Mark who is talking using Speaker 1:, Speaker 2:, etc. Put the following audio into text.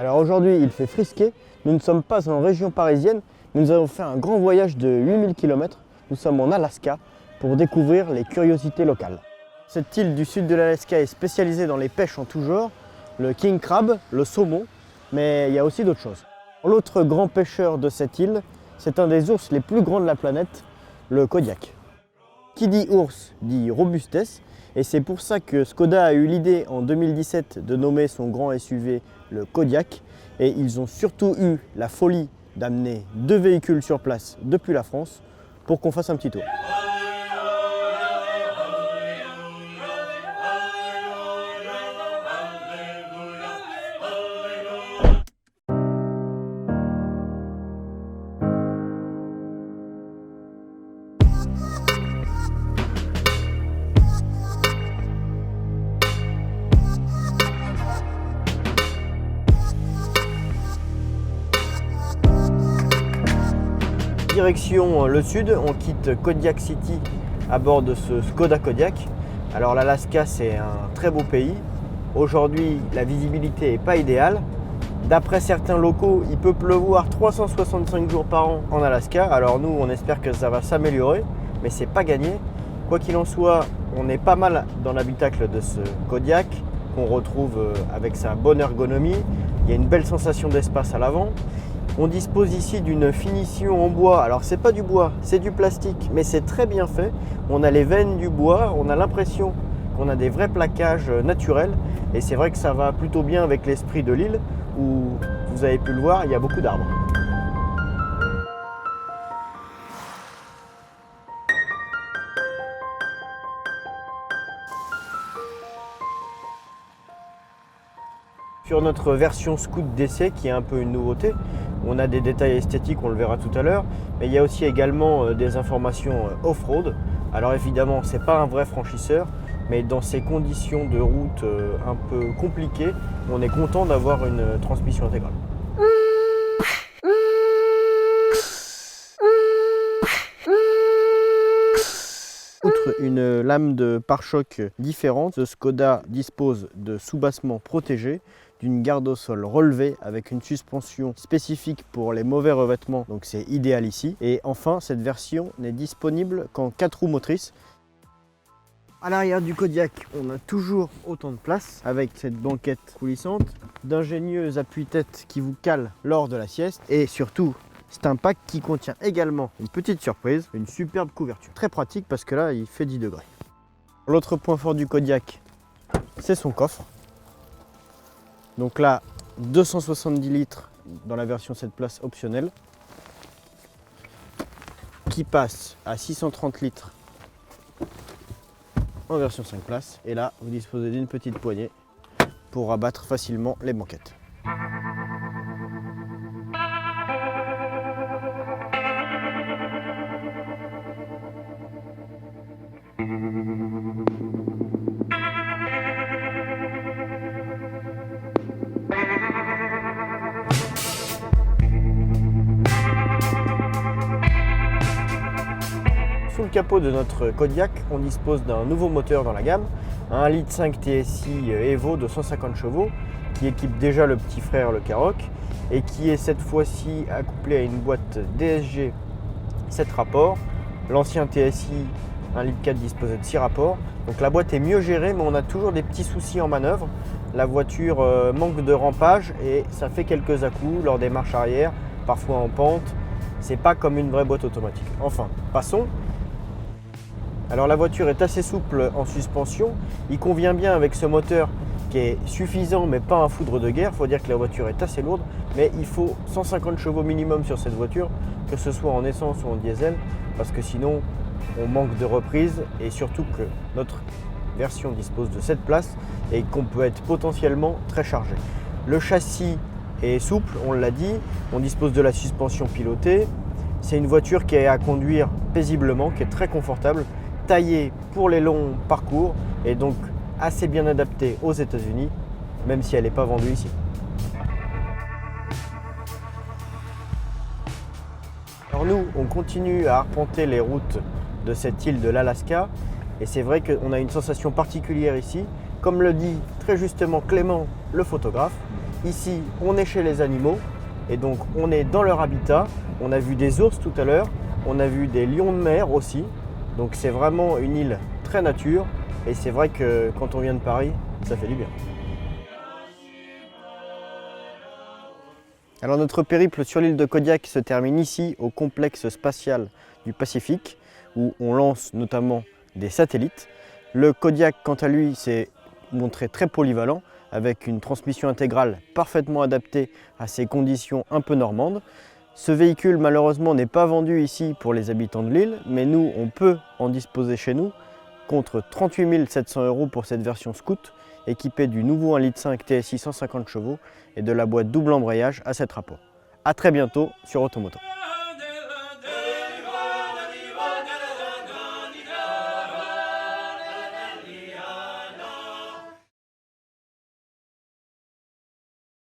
Speaker 1: Alors aujourd'hui il fait frisqué, nous ne sommes pas en région parisienne, nous avons fait un grand voyage de 8000 km, nous sommes en Alaska pour découvrir les curiosités locales. Cette île du sud de l'Alaska est spécialisée dans les pêches en tout genre, le king crab, le saumon, mais il y a aussi d'autres choses. L'autre grand pêcheur de cette île, c'est un des ours les plus grands de la planète, le Kodiak. Qui dit ours dit robustesse, et c'est pour ça que Skoda a eu l'idée en 2017 de nommer son grand SUV le Kodiak, et ils ont surtout eu la folie d'amener 2 véhicules sur place depuis la France pour qu'on fasse un petit tour. Direction le sud, on quitte Kodiak City à bord de ce Skoda Kodiak. Alors l'Alaska c'est un très beau pays. Aujourd'hui la visibilité n'est pas idéale. D'après certains locaux, il peut pleuvoir 365 jours par an en Alaska. Alors nous on espère que ça va s'améliorer, mais c'est pas gagné. Quoi qu'il en soit, on est pas mal dans l'habitacle de ce Kodiak qu'on retrouve avec sa bonne ergonomie. Il y a une belle sensation d'espace à l'avant. On dispose ici d'une finition en bois, alors c'est pas du bois, c'est du plastique, mais c'est très bien fait. On a les veines du bois, on a l'impression qu'on a des vrais plaquages naturels, et c'est vrai que ça va plutôt bien avec l'esprit de l'île, où vous avez pu le voir, il y a beaucoup d'arbres. Sur notre version Scoot d'essai, qui est un peu une nouveauté, on a des détails esthétiques, on le verra tout à l'heure, mais il y a aussi également des informations off-road. Alors évidemment, c'est pas un vrai franchisseur, mais dans ces conditions de route un peu compliquées, on est content d'avoir une transmission intégrale. Outre une lame de pare-choc différente, ce Skoda dispose de sous-bassements protégés, d'une garde au sol relevée avec une suspension spécifique pour les mauvais revêtements, donc c'est idéal ici. Et enfin, cette version n'est disponible qu'en 4 roues motrices. À l'arrière du Kodiak, on a toujours autant de place avec cette banquette coulissante, d'ingénieux appuis-têtes qui vous calent lors de la sieste, et surtout, c'est un pack qui contient également une petite surprise, une superbe couverture. Très pratique parce que là, il fait 10 degrés. L'autre point fort du Kodiak, c'est son coffre. Donc là, 270 litres dans la version 7 places optionnelle, qui passe à 630 litres en version 5 places. Et là, vous disposez d'une petite poignée pour abattre facilement les banquettes. Sous le capot de notre Kodiak, on dispose d'un nouveau moteur dans la gamme, un 1,5 litre TSI Evo de 150 chevaux qui équipe déjà le petit frère le Karoq et qui est cette fois-ci accouplé à une boîte DSG 7 rapports. L'ancien TSI 1,4 litre disposait de 6 rapports. Donc la boîte est mieux gérée, mais on a toujours des petits soucis en manœuvre. La voiture manque de rampage et ça fait quelques à-coups lors des marches arrière, parfois en pente. C'est pas comme une vraie boîte automatique. Enfin, passons. Alors la voiture est assez souple en suspension, il convient bien avec ce moteur qui est suffisant mais pas un foudre de guerre. Il faut dire que la voiture est assez lourde, mais il faut 150 chevaux minimum sur cette voiture, que ce soit en essence ou en diesel, parce que sinon on manque de reprise, et surtout que notre version dispose de 7 places et qu'on peut être potentiellement très chargé. Le châssis est souple, on l'a dit, on dispose de la suspension pilotée. C'est une voiture qui est à conduire paisiblement, qui est très confortable, taillée pour les longs parcours et donc assez bien adaptée aux États-Unis, même si elle n'est pas vendue ici. Alors nous, on continue à arpenter les routes de cette île de l'Alaska et c'est vrai qu'on a une sensation particulière ici. Comme le dit très justement Clément, le photographe, ici on est chez les animaux et donc on est dans leur habitat. On a vu des ours tout à l'heure, on a vu des lions de mer aussi. Donc c'est vraiment une île très nature et c'est vrai que quand on vient de Paris, ça fait du bien. Alors notre périple sur l'île de Kodiak se termine ici au complexe spatial du Pacifique où on lance notamment des satellites. Le Kodiak quant à lui s'est montré très polyvalent avec une transmission intégrale parfaitement adaptée à ces conditions un peu normandes. Ce véhicule malheureusement n'est pas vendu ici pour les habitants de l'île, mais nous on peut en disposer chez nous contre 38 700 € pour cette version Scoot, équipée du nouveau 1,5 litre TSI 150 chevaux et de la boîte double embrayage à 7 rapports. A très bientôt sur Automoto.